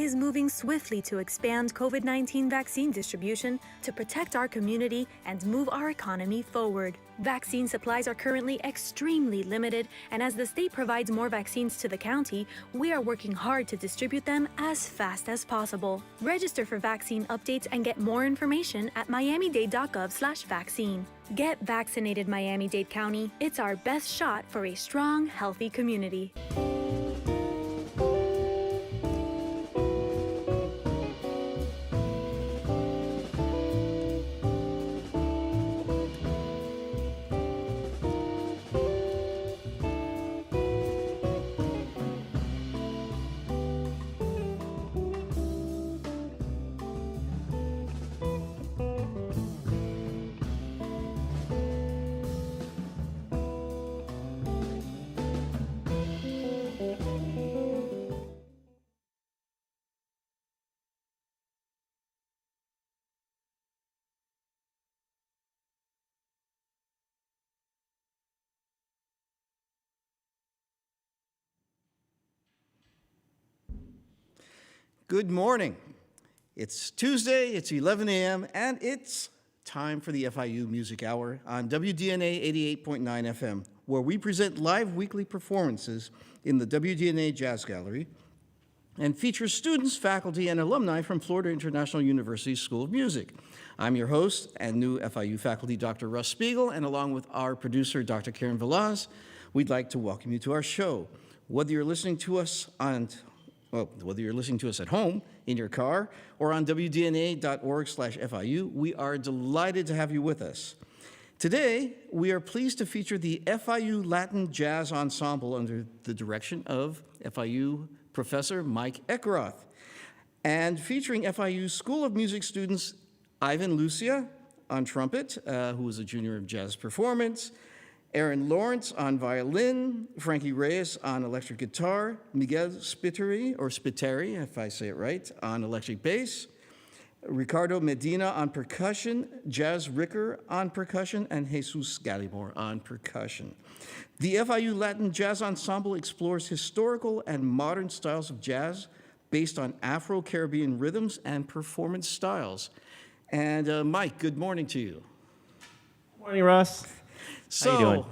is moving swiftly to expand COVID-19 vaccine distribution to protect our community and move our economy forward. Vaccine supplies are currently extremely limited, and as the state provides more vaccines to the county, we are working hard to distribute them as fast as possible. Register for vaccine updates and get more information at miamidade.gov/vaccine. Get vaccinated, Miami-Dade County. It's our best shot for a strong, healthy community. Good morning. It's Tuesday, it's 11 a.m., and it's time for the FIU Music Hour on WDNA 88.9 FM, where we present live weekly performances in the WDNA Jazz Gallery and feature students, faculty, and alumni from Florida International University's School of Music. I'm your host and new FIU faculty, Dr. Russ Spiegel, and along with our producer, Dr. Karen Velaz, we'd like to welcome you to our show. Whether you're listening to us at home, in your car, or on wdna.org/FIU, we are delighted to have you with us. Today, we are pleased to feature the FIU Latin Jazz Ensemble under the direction of FIU Professor Mike Eckroth, and featuring FIU School of Music students Ivan Lucia on trumpet, who is a junior of jazz performance, Aaron Lawrence on violin, Frankie Reyes on electric guitar, Miguel Spiteri, if I say it right, on electric bass, Ricardo Medina on percussion, Jazz Ricker on percussion, and Jesus Gallimore on percussion. The FIU Latin Jazz Ensemble explores historical and modern styles of jazz based on Afro-Caribbean rhythms and performance styles. And Mike, good morning to you. Good morning, Russ. So, how you doing?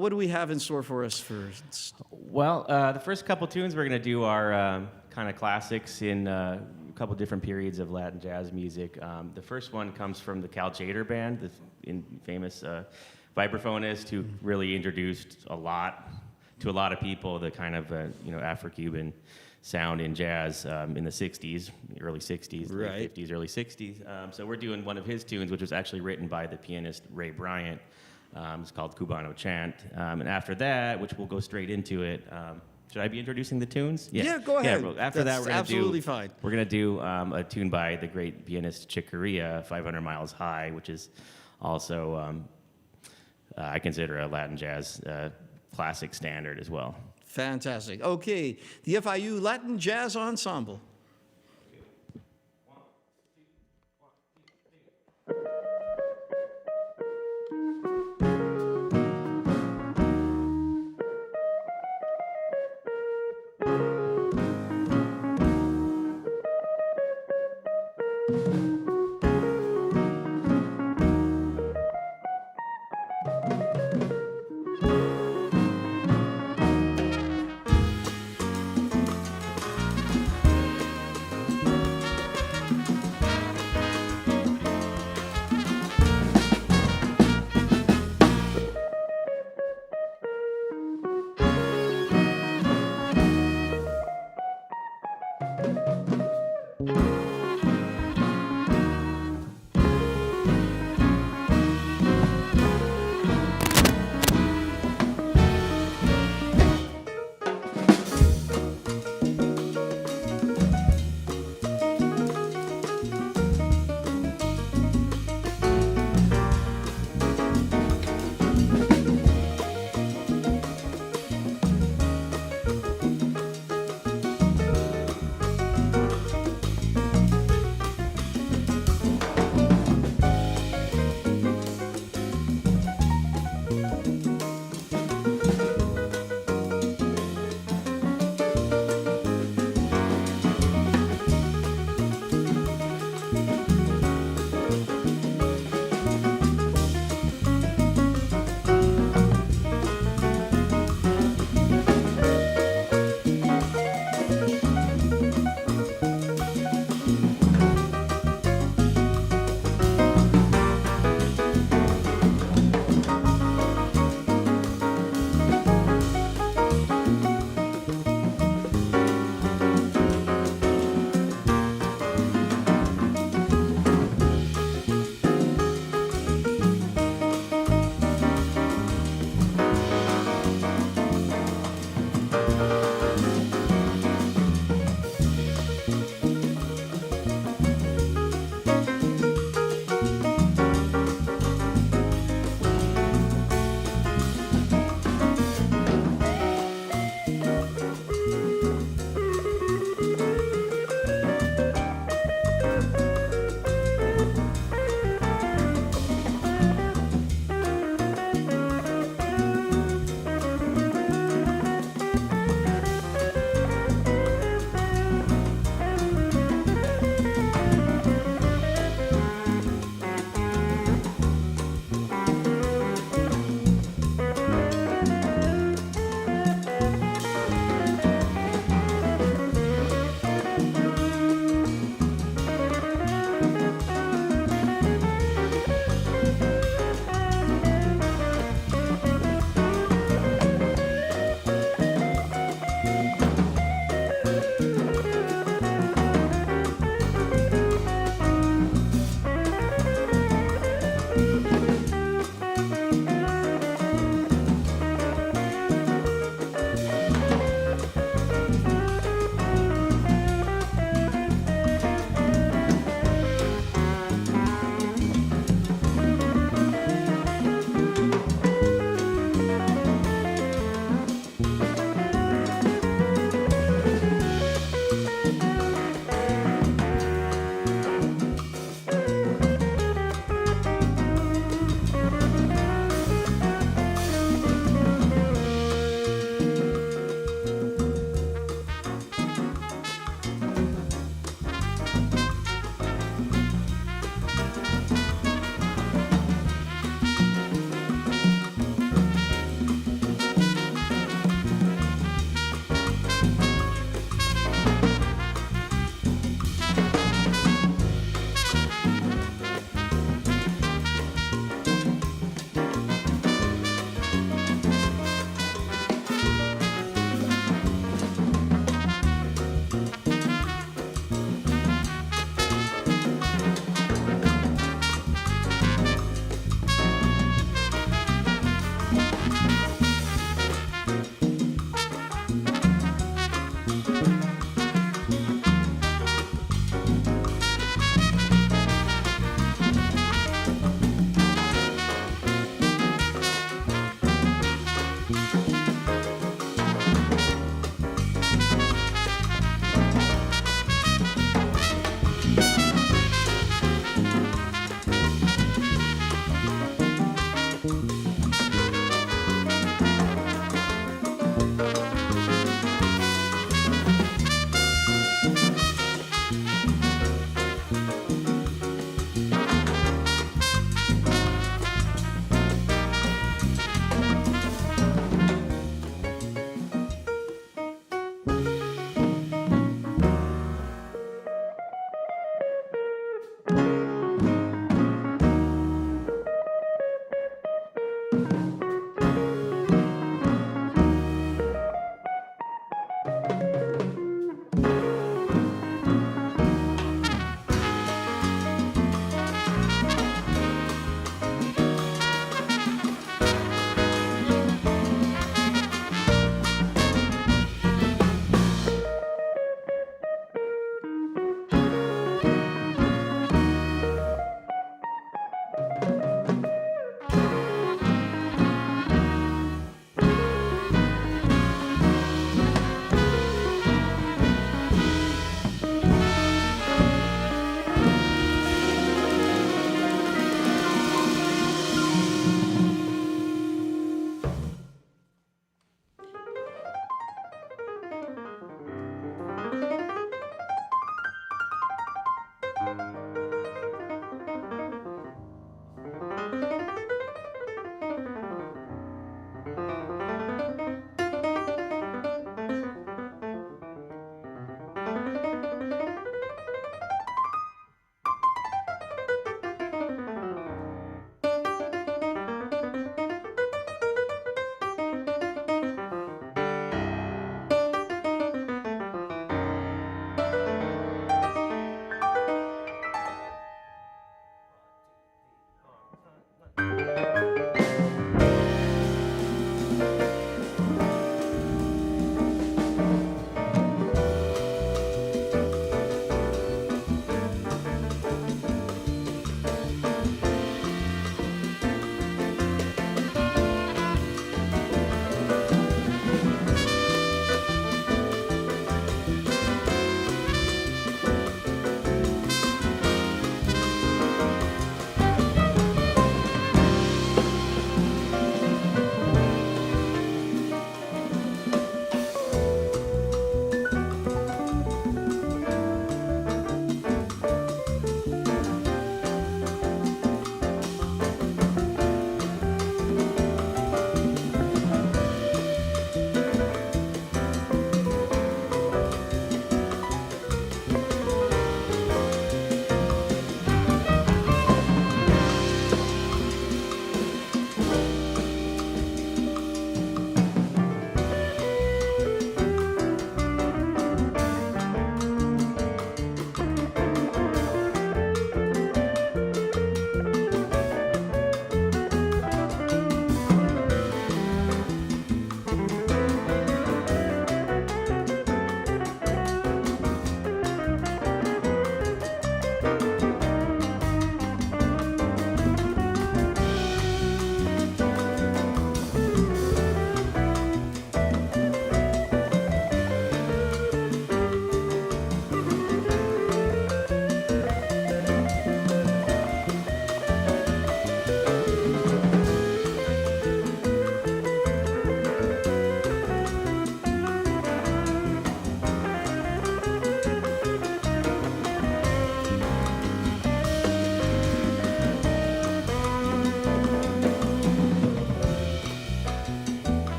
What do we have in store for us first? Well, the first couple tunes we're going to do are kind of classics in a couple different periods of Latin jazz music. The first one comes from the Cal Tjader Band, the famous vibraphonist who really introduced to a lot of people the kind of Afro-Cuban sound in jazz in the 60s, early 60s, right. Late 50s, early 60s. So we're doing one of his tunes, which was actually written by the pianist Ray Bryant. It's called Cubano Chant. And after that, which we'll go straight into it, should I be introducing the tunes? Yeah, go ahead. Yeah, after that, we're going to do a tune by the great pianist Chick Corea, 500 Miles High, which is also, I consider a Latin jazz classic standard as well. Fantastic. Okay, the FIU Latin Jazz Ensemble.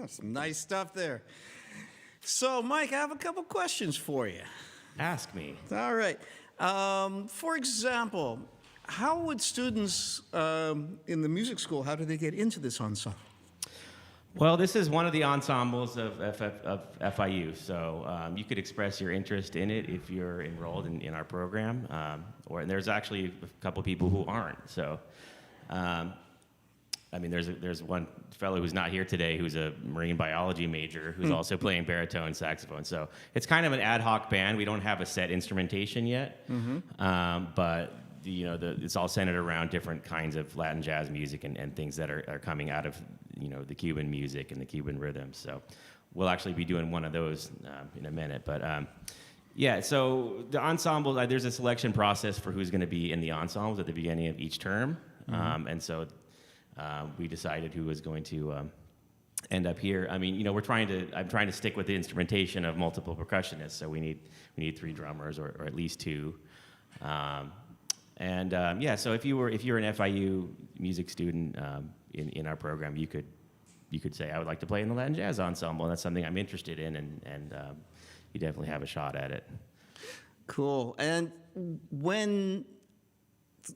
Some nice stuff there. So, Mike, I have a couple questions for you. Ask me. All right. For example, how would students in the music school, how do they get into this ensemble? Well, this is one of the ensembles of FIU, so you could express your interest in it if you're enrolled in our program, and there's actually a couple people who aren't. So, I mean, there's one fellow who's not here today who's a marine biology major who's also playing baritone saxophone. So it's kind of an ad hoc band. We don't have a set instrumentation yet, but it's all centered around different kinds of Latin jazz music and things that are coming out of the Cuban music and the Cuban rhythms. So we'll actually be doing one of those in a minute. But yeah, so the ensemble, there's a selection process for who's going to be in the ensembles at the beginning of each term, and so we decided who was going to end up here. I mean, I'm trying to stick with the instrumentation of multiple percussionists. So we need 3 drummers or at least 2. So if you're an FIU music student in our program, you could say, I would like to play in the Latin Jazz Ensemble. And that's something I'm interested in, and you definitely have a shot at it. Cool. And when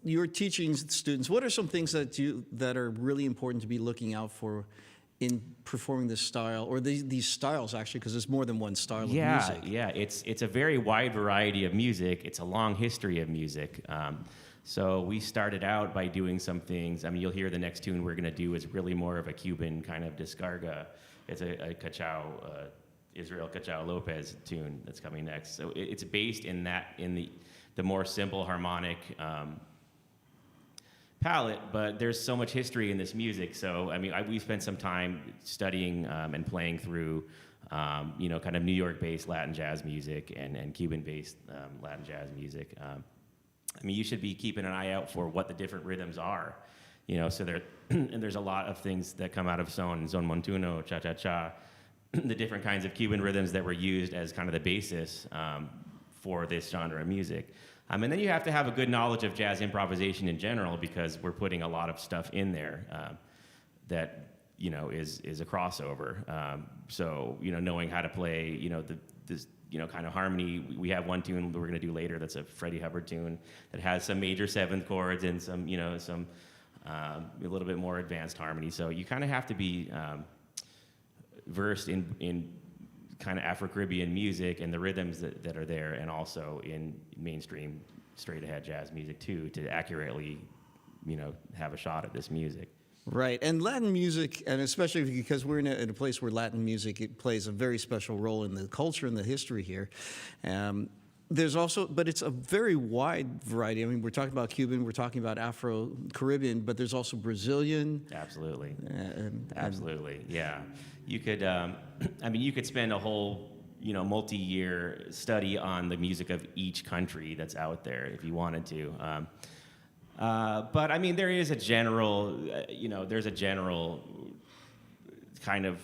you're teaching students, what are some things that are really important to be looking out for in performing this style, or these styles actually, because there's more than one style of music? Yeah, it's a very wide variety of music. It's a long history of music. So we started out by doing some things. I mean, you'll hear the next tune we're going to do is really more of a Cuban kind of descarga. It's a Israel Cachao Lopez tune that's coming next. So it's based in the more simple harmonic palette, but there's so much history in this music. So, I mean, we spent some time studying and playing through, kind of New York-based Latin jazz music and Cuban-based Latin jazz music. I mean, you should be keeping an eye out for what the different rhythms are. So and there's a lot of things that come out of son montuno, cha-cha-cha, the different kinds of Cuban rhythms that were used as kind of the basis for this genre of music. And then you have to have a good knowledge of jazz improvisation in general, because we're putting a lot of stuff in there that is a crossover. So knowing how to play this kind of harmony. We have one tune that we're going to do later that's a Freddie Hubbard tune that has some major 7th chords and some a little bit more advanced harmony. So you kind of have to be versed in kind of Afro-Caribbean music and the rhythms that are there, and also in mainstream straight-ahead jazz music too, to accurately, have a shot at this music. Right, and Latin music, and especially because we're in a place where Latin music, it plays a very special role in the culture and the history here. There's also, but it's a very wide variety. I mean, we're talking about Cuban, we're talking about Afro-Caribbean, but there's also Brazilian. Absolutely. Absolutely, yeah. You could, you could spend a whole, multi-year study on the music of each country that's out there if you wanted to. But I mean, there is a general, there's a general kind of,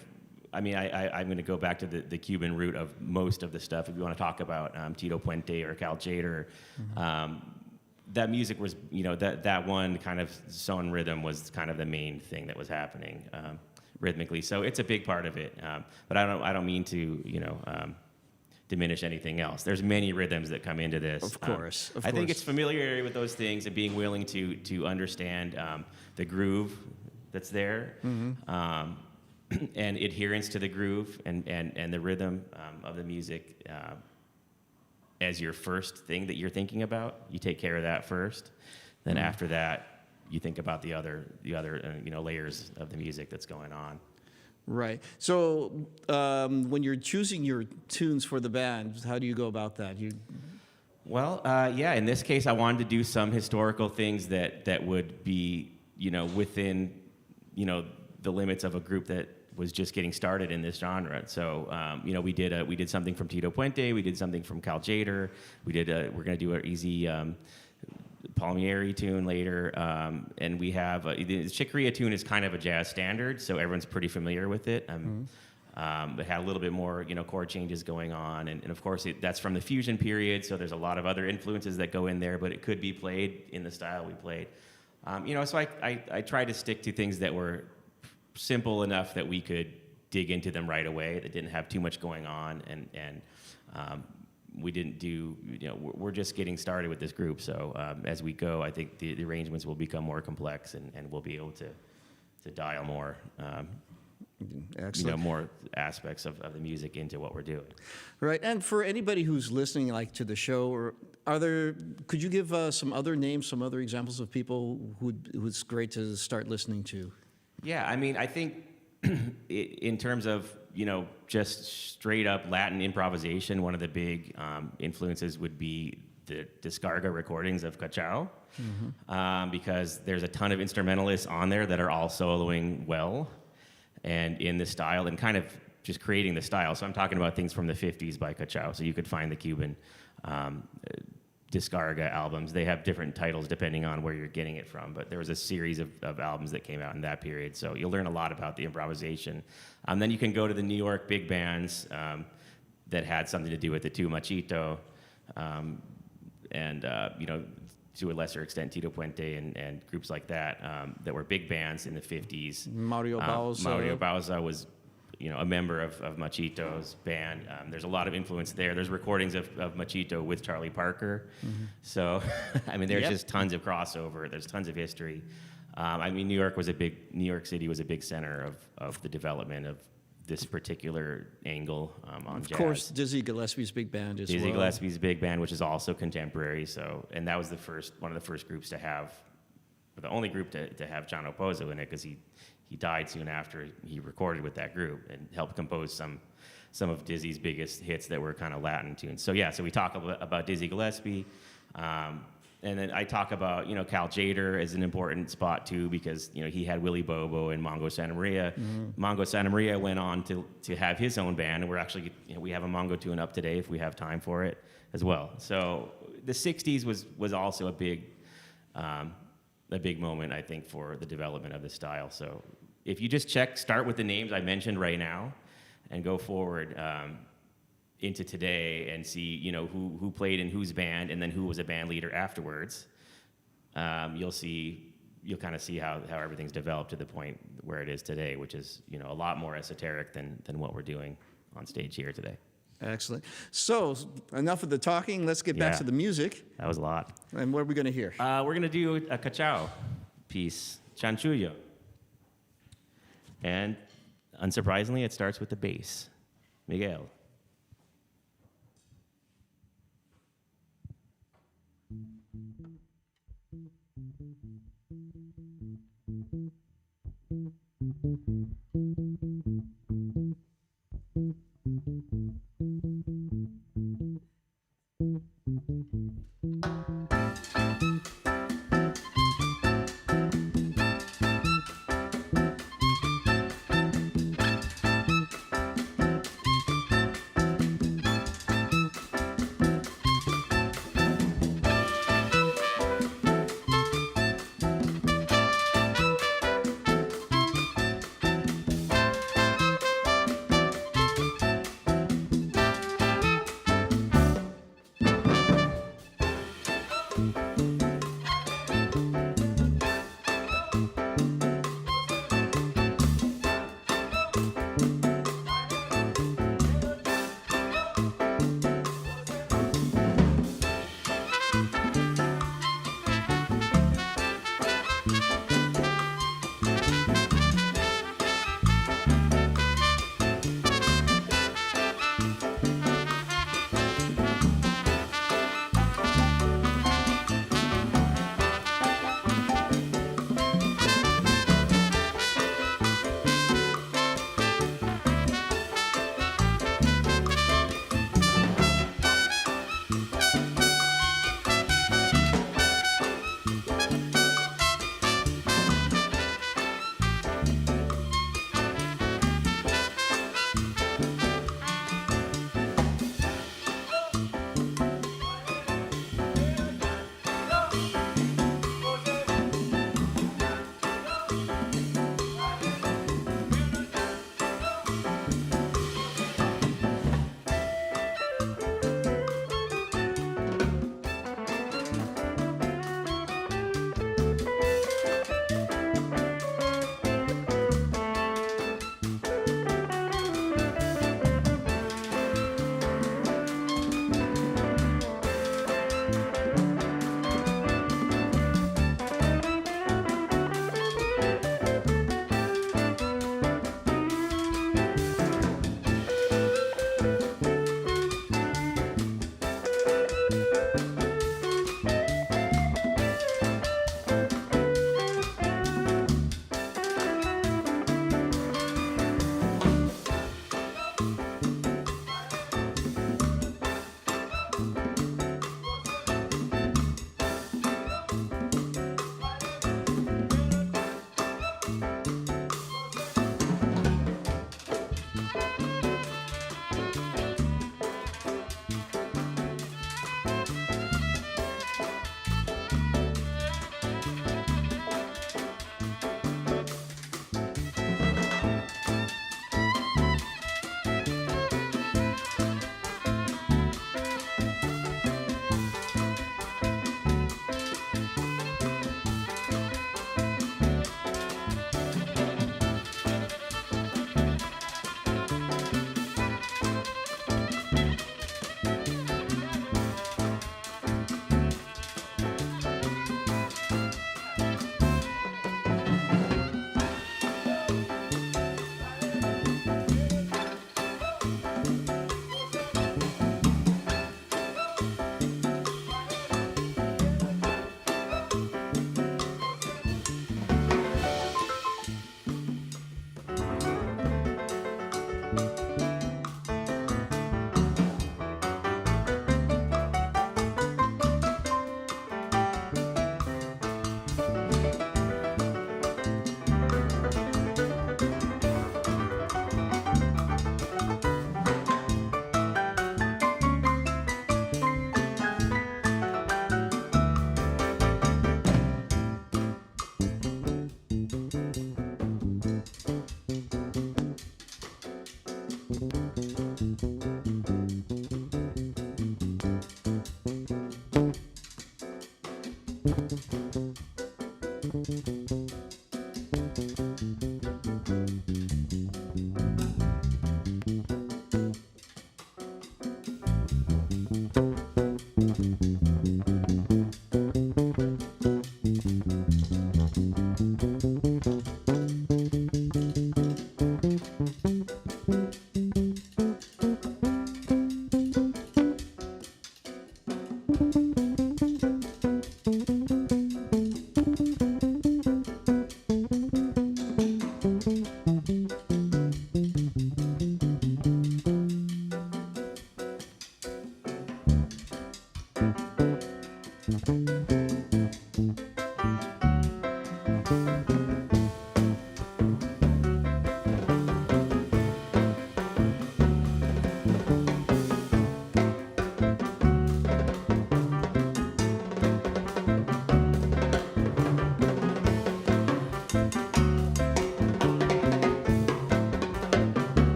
I'm going to go back to the Cuban root of most of the stuff. If you want to talk about Tito Puente or Cal Tjader, that music was, that one kind of son rhythm was kind of the main thing that was happening rhythmically. So it's a big part of it. But I don't mean to, diminish anything else. There's many rhythms that come into this. Of course. I think it's familiarity with those things and being willing to understand the groove that's there, and adherence to the groove and the rhythm of the music as your first thing that you're thinking about. You take care of that first. Then after that, you think about the other layers of the music that's going on. Right. So when you're choosing your tunes for the band, how do you go about that? Well, in this case, I wanted to do some historical things that would be, within, the limits of a group that was just getting started in this genre. So, we did something from Tito Puente, we did something from Cal Tjader, we're going to do an easy Palmieri tune later, and we have the Chicoria tune is kind of a jazz standard, so everyone's pretty familiar with it. It had a little bit more, chord changes going on, and of course that's from the fusion period, so there's a lot of other influences that go in there, but it could be played in the style we played. So I tried to stick to things that were simple enough that we could dig into them right away. They didn't have too much going on, and we didn't do, we're just getting started with this group. So as we go, I think the arrangements will become more complex, and we'll be able to dial more, more aspects of the music into what we're doing. Right, and for anybody who's listening, like to the show, or could you give some other names, some other examples of people who's great to start listening to? Yeah, I mean, I think in terms of, just straight up Latin improvisation, one of the big influences would be the Descarga recordings of Cachao, because there's a ton of instrumentalists on there that are all soloing well and in the style and kind of just creating the style. So I'm talking about things from the 50s by Cachao. So you could find the Cuban Descarga albums. They have different titles depending on where you're getting it from, but there was a series of albums that came out in that period. So you'll learn a lot about the improvisation. Then you can go to the New York big bands that had something to do with it too, Machito, and to a lesser extent Tito Puente and groups like that that were big bands in the 50s. Mario Bauza. Mario Bauza was a member of Machito's band. There's a lot of influence there. There's recordings of Machito with Charlie Parker. So, I mean, there's just tons of crossover. There's tons of history. I mean, New York City was a big center of the development of this particular angle on jazz. Of course, Dizzy Gillespie's big band as well. Dizzy Gillespie's big band, which is also contemporary. So, and that was one of the first groups to have, or the only group to have John Opozo in it, because he died soon after he recorded with that group and helped compose some of Dizzy's biggest hits that were kind of Latin tunes. So yeah, so we talk about Dizzy Gillespie, and then I talk about Cal Tjader as an important spot too, because he had Willie Bobo and Mongo Santa Maria. Mongo Santa Maria went on to have his own band, and we're actually we have a Mongo tune up today if we have time for it as well. So the '60s was also a big moment, I think, for the development of the style. So if you just start with the names I mentioned right now and go forward into today and see, who played in whose band and then who was a band leader afterwards, you'll kind of see how everything's developed to the point where it is today, which is, a lot more esoteric than what we're doing on stage here today. Excellent. So, enough of the talking. Let's get back to the music. That was a lot. And what are we going to hear? We're going to do a Cachao piece, Chanchullo. And unsurprisingly, it starts with the bass. Miguel.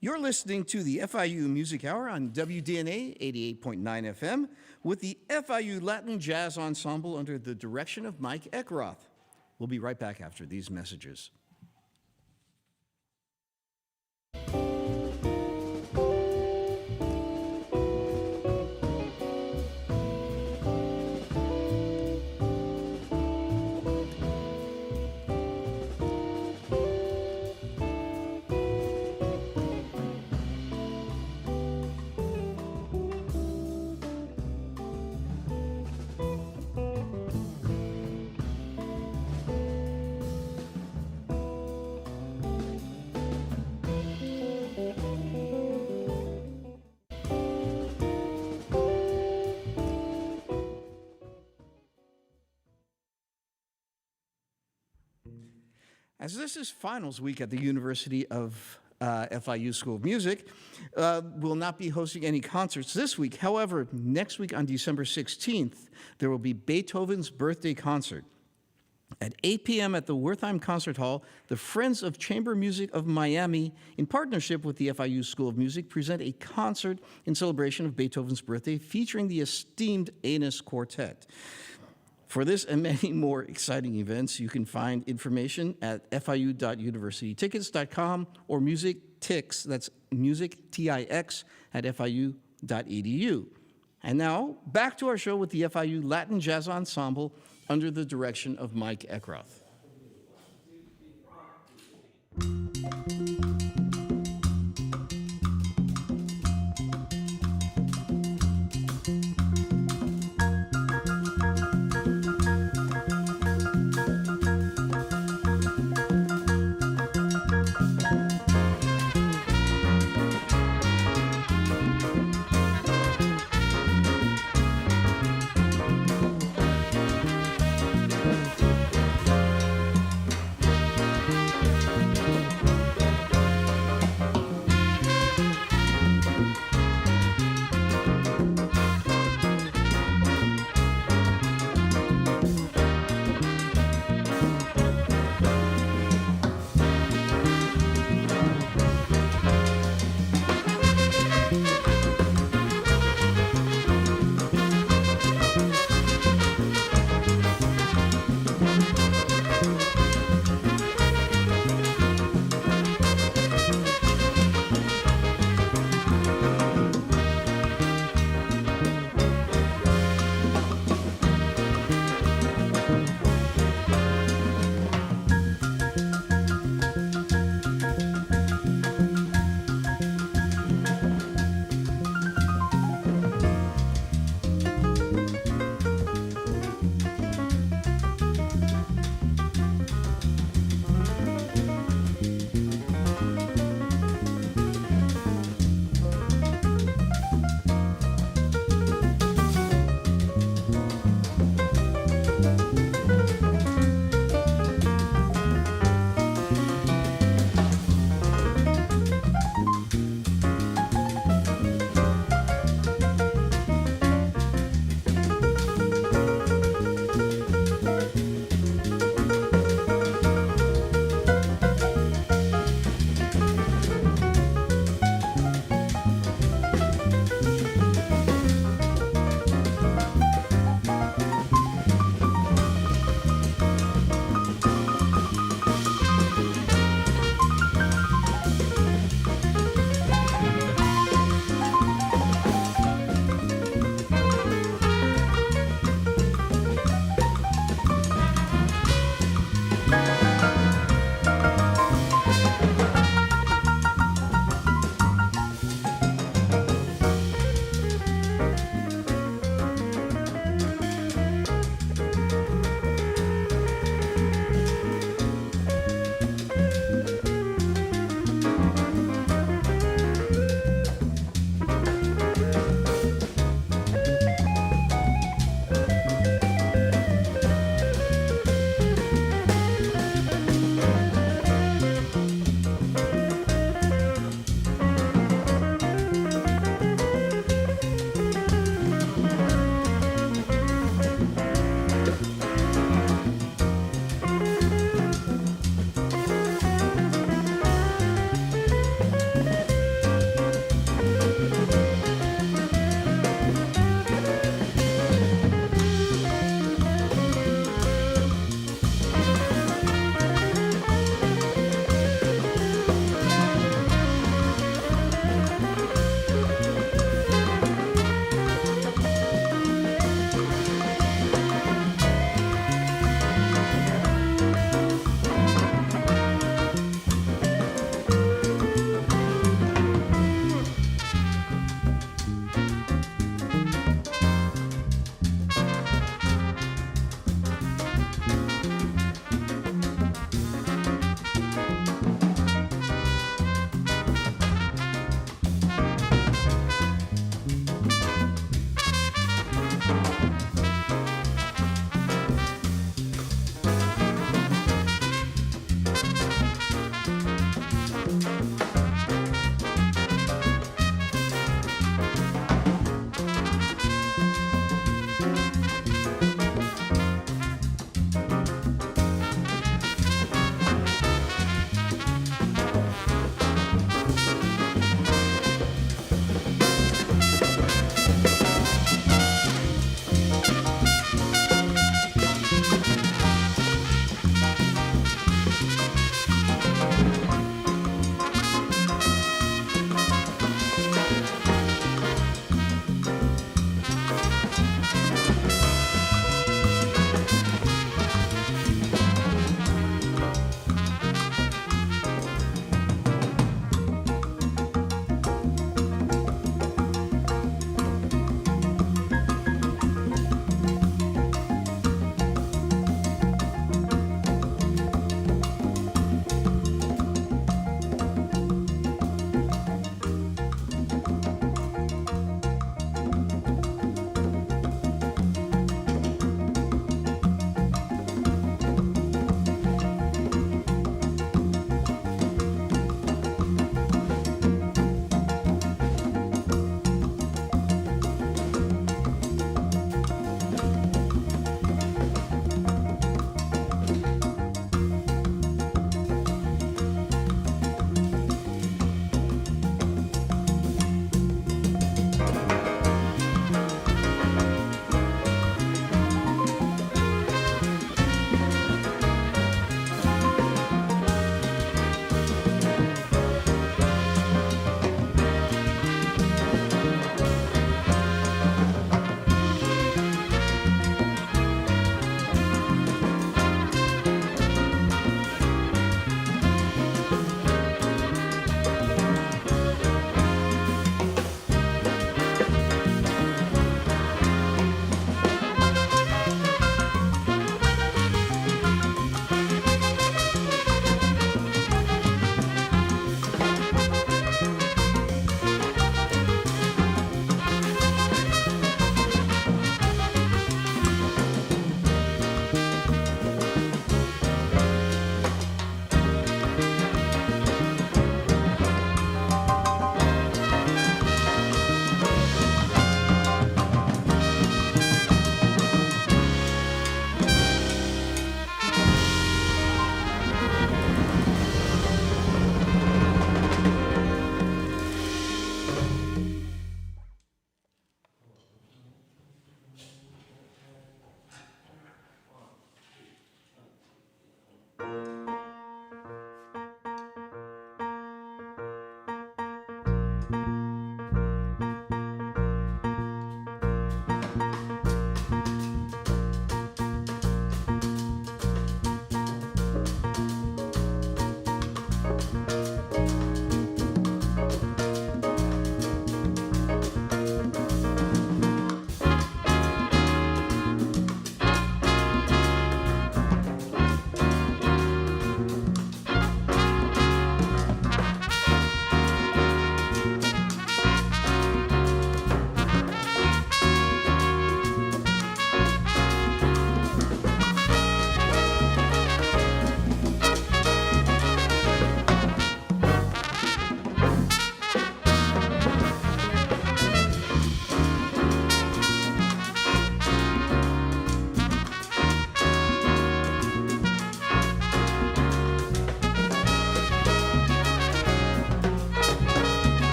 You're listening to the FIU Music Hour on WDNA 88.9 FM with the FIU Latin Jazz Ensemble under the direction of Mike Eckroth. We'll be right back after these messages. As this is finals week at the University of FIU School of Music, we'll not be hosting any concerts this week. However, next week on December 16th, there will be Beethoven's birthday concert. At 8 p.m. at the Wertheim Concert Hall, the Friends of Chamber Music of Miami, in partnership with the FIU School of Music, present a concert in celebration of Beethoven's birthday featuring the esteemed Anis Quartet. For this and many more exciting events, you can find information at fiu.universitytickets.com or MusicTix, that's MusicTix, at fiu.edu. And now, back to our show with the FIU Latin Jazz Ensemble under the direction of Mike Eckroth.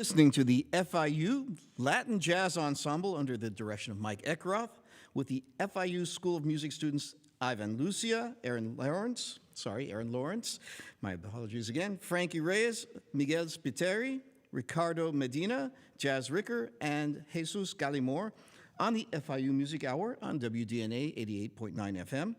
Listening to the FIU Latin Jazz Ensemble under the direction of Mike Eckroth with the FIU School of Music students Ivan Lucia, Aaron Lawrence, my apologies again, Frankie Reyes, Miguel Spiteri, Ricardo Medina, Jazz Ricker, and Jesus Gallimore on the FIU Music Hour on WDNA 88.9 FM.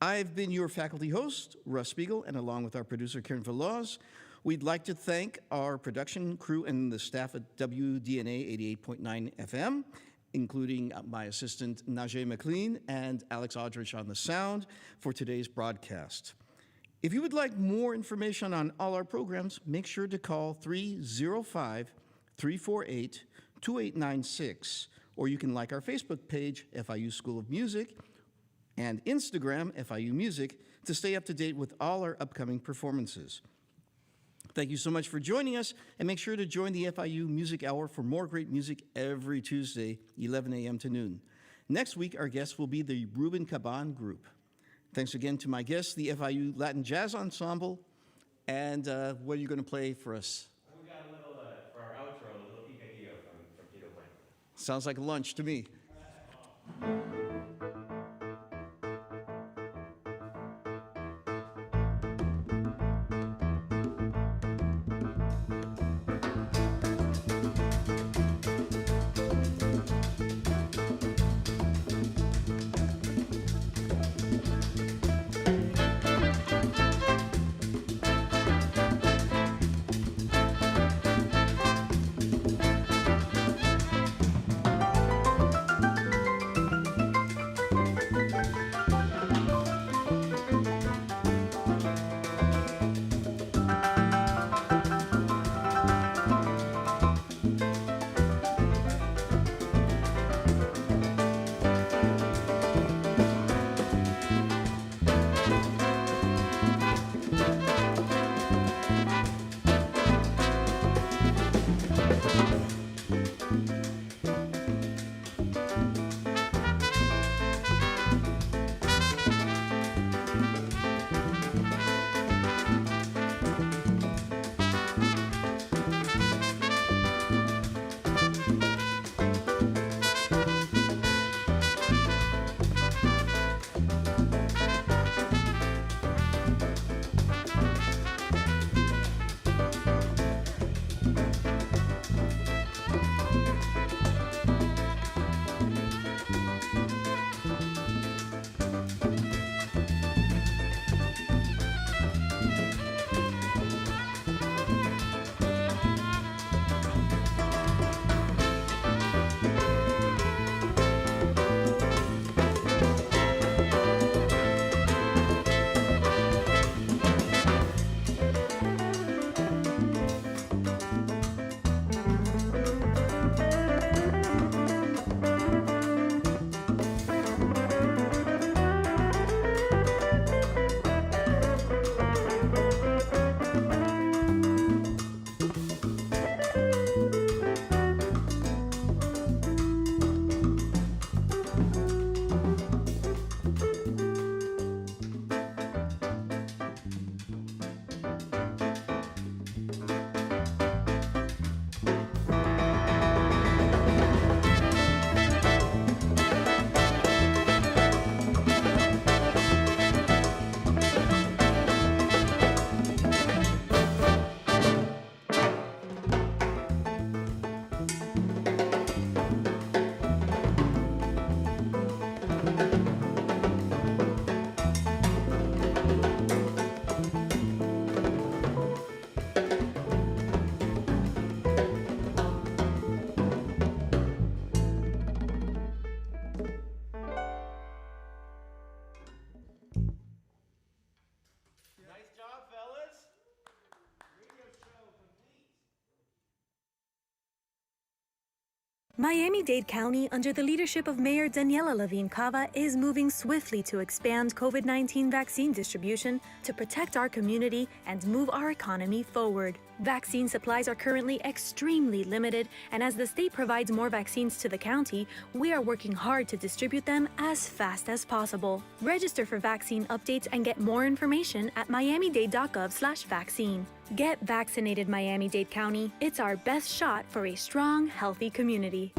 I've been your faculty host, Russ Spiegel, and along with our producer, Karen Veloz, we'd like to thank our production crew and the staff at WDNA 88.9 FM, including my assistant, Najee McLean, and Alex Aldrich on the sound for today's broadcast. If you would like more information on all our programs, make sure to call 305-348-2896, or you can like our Facebook page, FIU School of Music, and Instagram, FIU Music, to stay up to date with all our upcoming performances. Thank you so much for joining us, and make sure to join the FIU Music Hour for more great music every Tuesday, 11 a.m. to noon. Next week, our guest will be the Ruben Caban Group. Thanks again to my guests, the FIU Latin Jazz Ensemble, and what are you going to play for us? We got a little, for our outro, a little picadillo from Tito Puente. Sounds like lunch to me. Miami-Dade County, under the leadership of Mayor Daniela Levine Cava, is moving swiftly to expand COVID-19 vaccine distribution to protect our community and move our economy forward. Vaccine supplies are currently extremely limited, and as the state provides more vaccines to the county, we are working hard to distribute them as fast as possible. Register for vaccine updates and get more information at miamidade.gov/vaccine. Get vaccinated, Miami-Dade County. It's our best shot for a strong, healthy community.